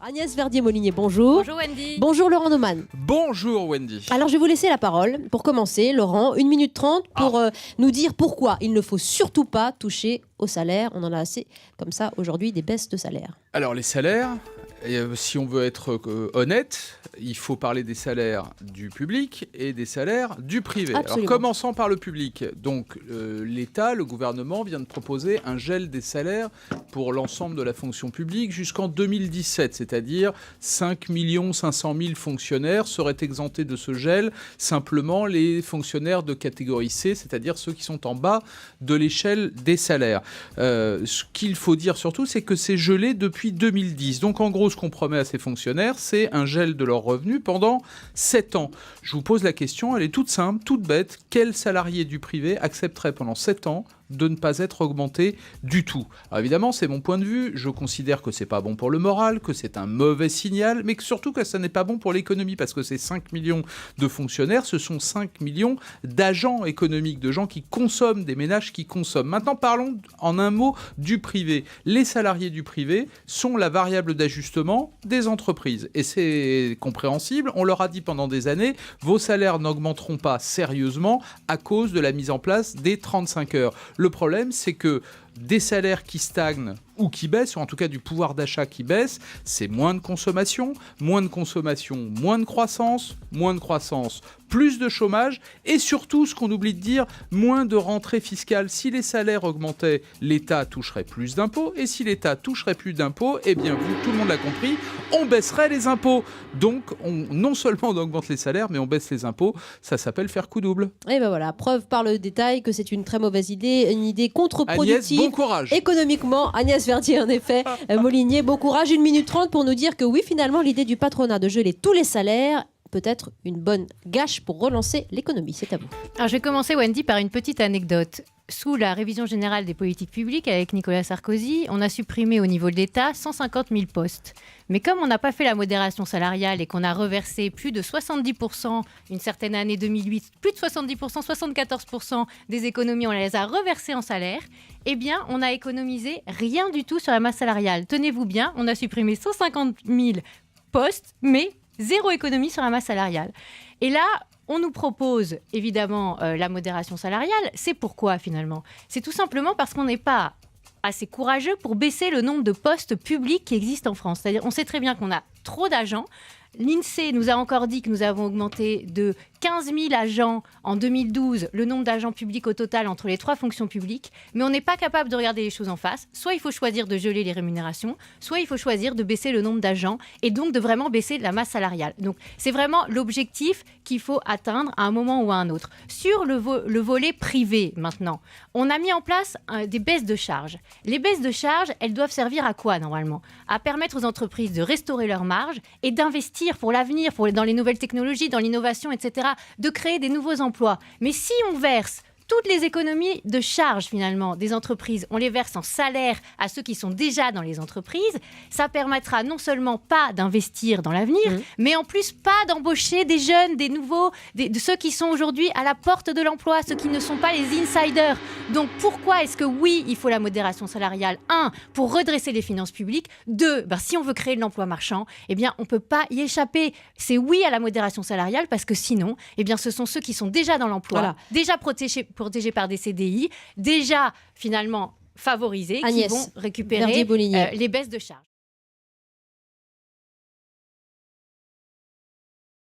Agnès Verdier-Molinier, bonjour. Bonjour Wendy. Bonjour Laurent Neumann. Bonjour Wendy. Alors je vais vous laisser la parole pour commencer. Laurent, 1 minute 30 pour nous dire pourquoi il ne faut surtout pas toucher au salaire. On en a assez comme ça aujourd'hui des baisses de salaire. Alors les salaires, si on veut être honnête, il faut parler des salaires du public et des salaires du privé. Absolument. Alors commençons par le public. Donc l'État, le gouvernement vient de proposer un gel des salaires pour l'ensemble de la fonction publique jusqu'en 2017, c'est-à-dire 5 500 000 fonctionnaires seraient exemptés de ce gel, simplement les fonctionnaires de catégorie C, c'est-à-dire ceux qui sont en bas de l'échelle des salaires. Ce qu'il faut dire surtout, c'est que c'est gelé depuis 2010. Donc en gros, ce qu'on promet à ces fonctionnaires, c'est un gel de leurs revenus pendant 7 ans. Je vous pose la question, elle est toute simple, toute bête. Quel salarié du privé accepterait pendant 7 ans de ne pas être augmenté du tout? Alors évidemment, c'est mon point de vue. Je considère que c'est pas bon pour le moral, que c'est un mauvais signal, mais que surtout que ça n'est pas bon pour l'économie, parce que ces 5 millions de fonctionnaires, ce sont 5 millions d'agents économiques, de gens qui consomment, des ménages qui consomment. Maintenant, parlons en un mot du privé. Les salariés du privé sont la variable d'ajustement des entreprises. Et c'est compréhensible. On leur a dit pendant des années, vos salaires n'augmenteront pas sérieusement à cause de la mise en place des 35 heures. Le problème, c'est que des salaires qui stagnent ou qui baissent, ou en tout cas du pouvoir d'achat qui baisse, c'est moins de consommation, moins de croissance, plus de chômage, et surtout, ce qu'on oublie de dire, moins de rentrée fiscale. Si les salaires augmentaient, l'État toucherait plus d'impôts, et si l'État toucherait plus d'impôts, eh bien, tout le monde l'a compris, on baisserait les impôts. Donc, non seulement on augmente les salaires, mais on baisse les impôts. Ça s'appelle faire coup double. Et ben voilà, preuve par le détail que c'est une très mauvaise idée, une idée contre-productive. Agnès, bon courage. Économiquement, Agnès Verdier, en effet, Molinier, bon courage. 1 minute 30 pour nous dire que oui, finalement, l'idée du patronat de geler tous les salaires peut être une bonne gâche pour relancer l'économie. C'est à vous. Alors je vais commencer, Wendy, par une petite anecdote. Sous la révision générale des politiques publiques avec Nicolas Sarkozy, on a supprimé au niveau de l'État 150 000 postes. Mais comme on n'a pas fait la modération salariale et qu'on a reversé plus de 70%, une certaine année 2008, plus de 70%, 74% des économies, on les a reversées en salaire, eh bien, on a économisé rien du tout sur la masse salariale. Tenez-vous bien, on a supprimé 150 000 postes, mais zéro économie sur la masse salariale. Et là, on nous propose évidemment la modération salariale. C'est pourquoi finalement? C'est tout simplement parce qu'on n'est pas assez courageux pour baisser le nombre de postes publics qui existent en France. C'est-à-dire, on sait très bien qu'on a trop d'agents. L'INSEE nous a encore dit que nous avons augmenté de 15 000 agents en 2012, le nombre d'agents publics au total entre les 3 fonctions publiques, mais on n'est pas capable de regarder les choses en face. Soit il faut choisir de geler les rémunérations, soit il faut choisir de baisser le nombre d'agents et donc de vraiment baisser la masse salariale. Donc c'est vraiment l'objectif qu'il faut atteindre à un moment ou à un autre. Sur le volet privé maintenant, on a mis en place des baisses de charges. Les baisses de charges, elles doivent servir à quoi normalement? À permettre aux entreprises de restaurer leurs marges et d'investir pour l'avenir, dans les nouvelles technologies, dans l'innovation, etc., de créer des nouveaux emplois. Mais si on verse toutes les économies de charges, finalement, des entreprises, on les verse en salaire à ceux qui sont déjà dans les entreprises, ça permettra non seulement pas d'investir dans l'avenir, mais en plus pas d'embaucher des jeunes, des nouveaux, de ceux qui sont aujourd'hui à la porte de l'emploi, ceux qui ne sont pas les insiders. Donc pourquoi est-ce que oui, il faut la modération salariale? 1, pour redresser les finances publiques. 2, si on veut créer de l'emploi marchand, eh bien, on ne peut pas y échapper. C'est oui à la modération salariale parce que sinon, eh bien, ce sont ceux qui sont déjà dans l'emploi, déjà protégés par des CDI, déjà finalement favorisés, Agnès qui vont récupérer les baisses de charges.